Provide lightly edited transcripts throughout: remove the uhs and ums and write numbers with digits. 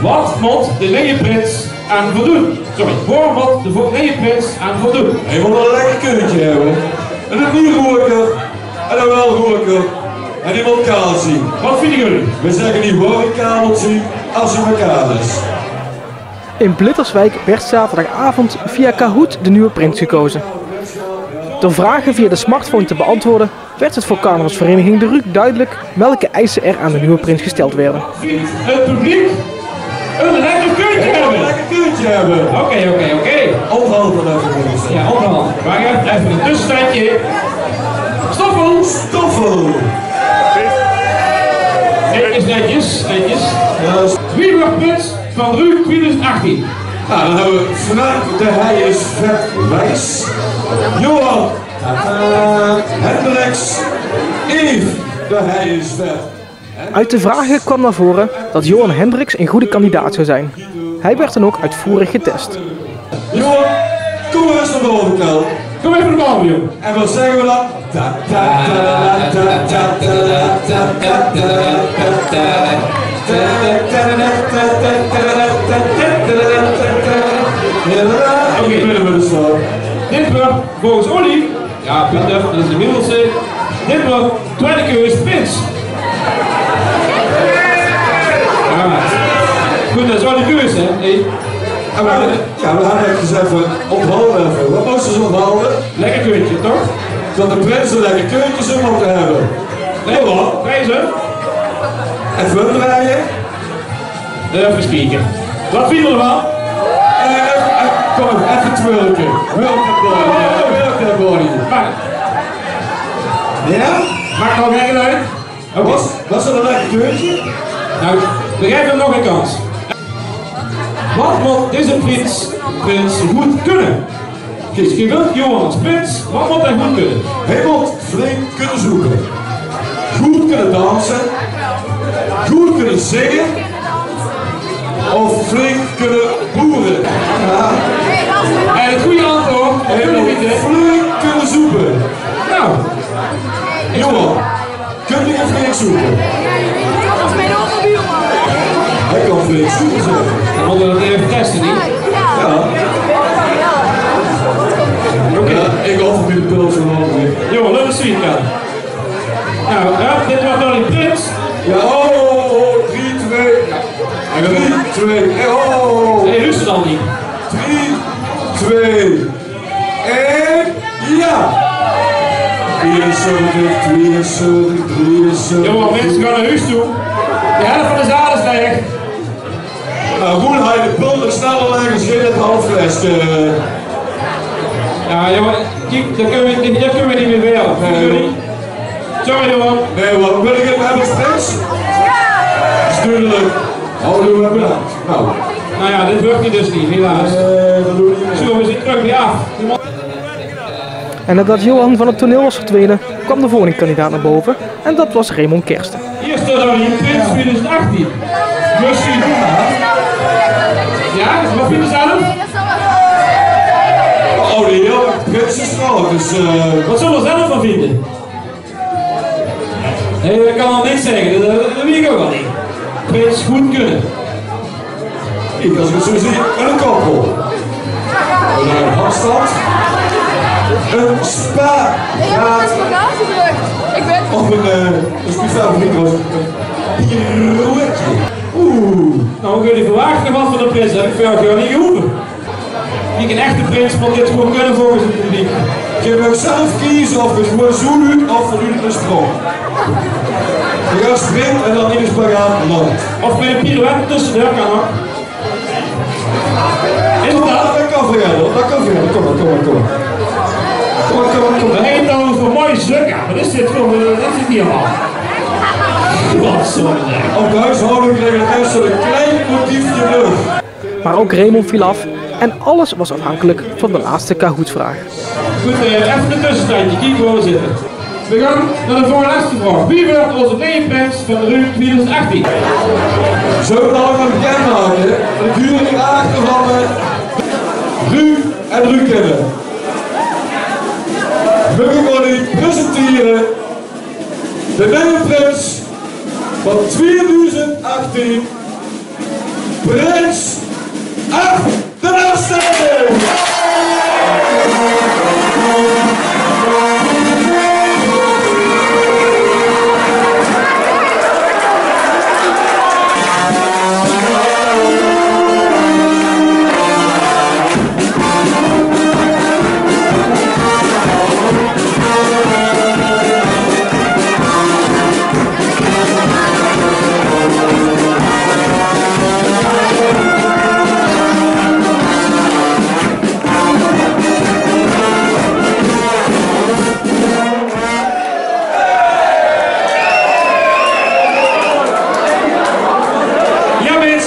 Wat moet de nieuwe prins aan voldoen? Sorry, waar moet de nieuwe prins aan voldoen? Hij wil een lekker kuntje hebben. En het niet roerker. En dan wel roerker. En die moet kaal zien. Wat vinden jullie? We zeggen niet waar hij kaal moet zien als hij elkaar is. In Blitterswijk werd zaterdagavond via Kahoot de nieuwe prins gekozen. Door vragen via de smartphone te beantwoorden werd het voor carnavalsvereniging De Ruuk duidelijk welke eisen er aan de nieuwe prins gesteld werden. Het publiek een lekker kuntje hebben. Een lekker kuntje hebben. Oké. Onderhand dan even. Ja, onderhand. Maar even een tussenstandje. Stoffel. Netjes. Wie wordt prins van Ruuk 2018? Nou, dan hebben we Frank de Hij is vet wijs. Johan Hendricks. Yves de Hij is vet. Uit de vragen kwam naar voren dat Johan Hendricks een goede kandidaat zou zijn. Hij werd dan ook uitvoerig getest. Johan, kom maar eens naar boven, Kel. Kom even naar boven, joh. En wat zeggen we dan? Oké, kunnen we dus zo. Dit wordt volgens Olly, ja Pieter, dat is de middelste. Dit wordt tweede keus prins. Ja, goed, dat is wel de keus, hè? Hey. Ja, we gaan even even onthouden. Wat moesten ze onthouden? Lekker keurtje, toch? Dat de prinsen lekker keurtjes in moeten hebben. Nee, wat? Prijzen? Even draaien. Even spieken. Wat vinden we ervan? Kom even twirken. Welk dat body. Ja? Maakt nog geen geluid? Oké. Was dat een lekker keurtje? Nou, we geven hem nog een kans. Wat moet deze prins goed kunnen? Kies je wilt Johan als prins, wat moet hij goed kunnen? Hij moet flink kunnen zoeken. Goed kunnen dansen. Goed kunnen zingen. Of flink kunnen boeren. Ja. En het goede antwoord, Hij moet flink kunnen zoeken. nou, Johan, kun je flink zoeken? Dat is mijn overbuurman. Hij kan flink zoeken zeggen. dan moeten we dat even testen, niet? Ja. Oké. Ja, ik hoop dat de pillen zo lang weer. Johan, laten we zien dan. Nou, ja, dit wordt dan een prins. Ja, 3, 2. 3, 2. Oh. Nee, luister dan niet. 3, 2, 1. Ja! 73, 73. Johan, mensen gaan naar huis toe. De helft van de zaal is weg. Nou, hoe hij de pulver sneller leggen, is geen half fles. Ja, jongen, kijk, dat kunnen we niet meer wel. Sorry, Johan. Nee, wat wil ik het hebben, Frits? Stuurlijk. Oh, doen we bedankt. Nou ja, dit lukt dus niet, helaas. Dat doen we niet meer. Zo, we zitten terug weer af. En nadat Johan van het toneel was verdwenen, kwam de volgende kandidaat naar boven en dat was Raymond Kersten. Hier staat dan hier, prins 2018. Misschien. Ja, wat vind je zelf? Oh, die hele Prins is groot, dus Wat zullen we er zelf van vinden? Nee, ik kan al niks zeggen, dat weet ik ook al niet. Prins goed kunnen. ik als ik het zo zie, een koppel. Een afstand. Een spa. Ik ben Of een speciaal micro. Een pirouetje. Oeh. Nou, we jullie verwachten nog wat van de prins, dat heb ik voor jou gewoon niet gehoeven. Wie een echte prins moet dit gewoon kunnen volgens het publiek. Je mag zelf kiezen of het gewoon zo doet of voor u een sprong. Je gaat sprinten en dan in de spagaat land. Of met een pirouette tussendoor kan ook. Is het dat? Dat kan verder, dat kan verder. Kom maar. We hebben het over mooie zukken. Wat is dit voor? Dat zit niet allemaal. Wat zo Op de huishouding kregen we eerst een klein motiefje lucht. Maar ook Raymond viel af en alles was afhankelijk van de laatste Kahoot-vraag. Goed, even een tussenstandje. Kijk waar we zitten. We gaan naar de voorlaatste vraag. Wie wordt onze nieuwe prins van de Ruuk 2018? Zullen we het allemaal bekendmaken? Het duurt graag van Ruuk en Ruuk hebben. We gaan u presenteren de nieuwe prins van 2018, Prins Art de Laatste!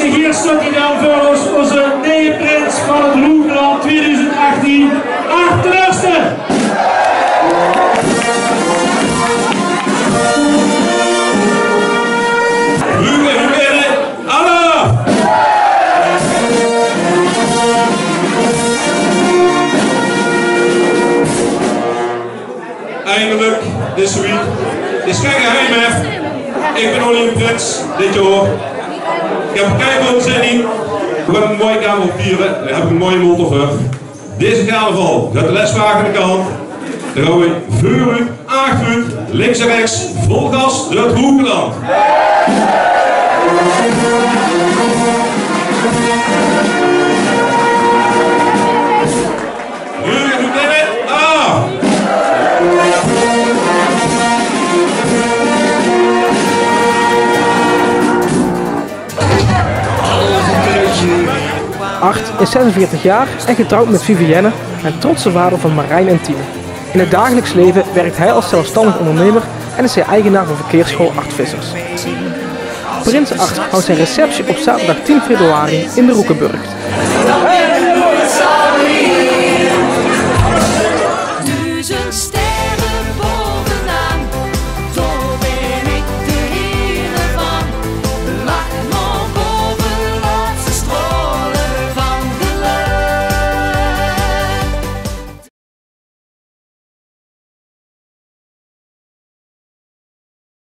Hier staat hij dan voor ons, onze nieuwe prins van het Hoogland 2018, Art de Laatste. Anna! Eindelijk, dit is zoiets. Dit is geen geheim, hè. Ik ben Olly Prins, dit jaar. Ik heb een keiveel zin in. We hebben een mooie kamer vieren. We hebben een mooie motor. Deze carnaval gaat de leswagen aan de kant. Dan gaan we 4 uur, 8 uur, links en rechts, vol gas door het Hoogland. Nu gaan we beginnen. Ah! 8 is 46 jaar en getrouwd met Vivienne en trotse vader van Marijn en Tine. In het dagelijks leven werkt hij als zelfstandig ondernemer en is hij eigenaar van verkeersschool Art Vissers. Prins Art houdt zijn receptie op zaterdag 10 februari in de Roekenburg.